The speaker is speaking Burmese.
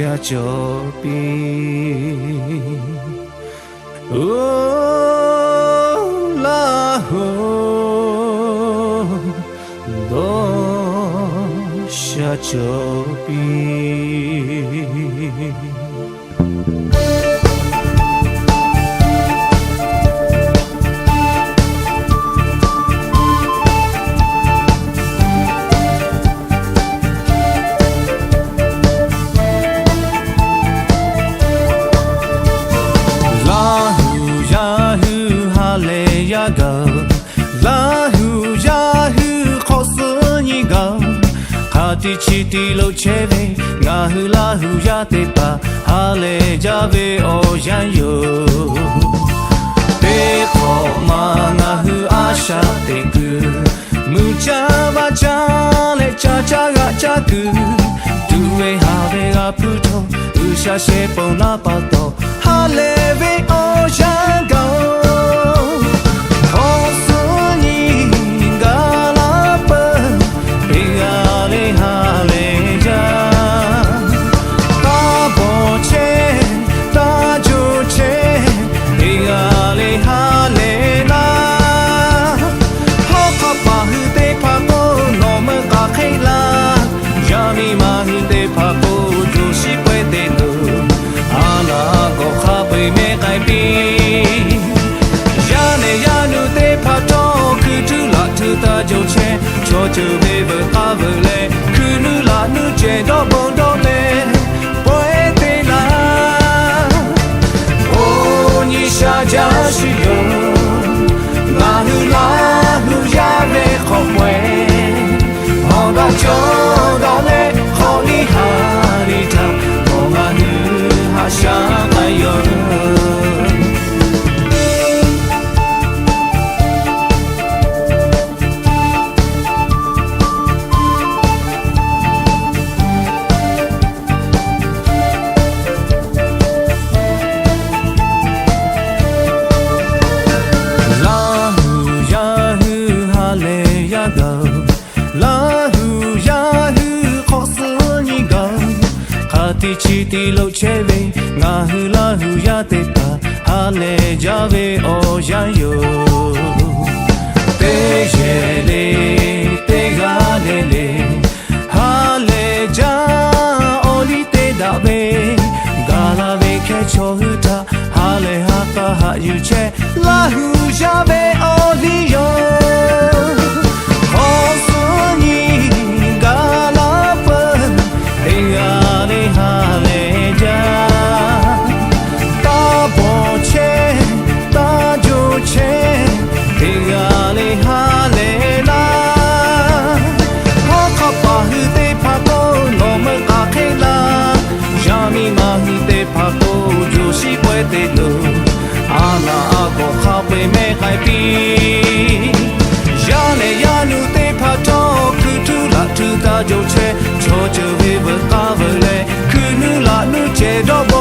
ရှာကြောပြီအိုလာဟိုတော့ရှာကြောပြီချီတီလို့ချဲပဲငါဟူလာဟူရတဲ့ပါဟာလေကြပဲအော်ရန်ယိုတေခေါ်မငါဟူအားရှာတဲ့ကူမူချပါချလေချာချာကချာကူဒူဝေဟာဘေကဖူထုံဥရှာရှေပုံလာပါတော့ဟာလေပဲအော်ရန်ကောta jo che cho chu be be a be le ku nu la nu che do bon do le poe te la o ni sha ja shi yo na nu la nu ya be kho pwe ho da cho da le kho ni ha ni ta mo ma nu ha sha ka yoချီတီလို့ချဲပဲငါဟူလာဟူရတဲ့ပါဟာလေကြပဲအော်ရန်ယိုတေးရဲ့လေတေးကားလေလေဟာလေကြအော်လီတေးတာပဲဂါလာပဲခဲချောဟူတာဟာလေဟာပါဟာယူချဲလာဟူရပဲအော်လီယိုတေလို့အာနာကိုခါပေမဲ့ခိုင်ပြီရလေရနုတေဖတ်တော့ခုထူလာထူတာကြိုချဲချောချဝေဘကားဗလေခုနူလာနုချေတော့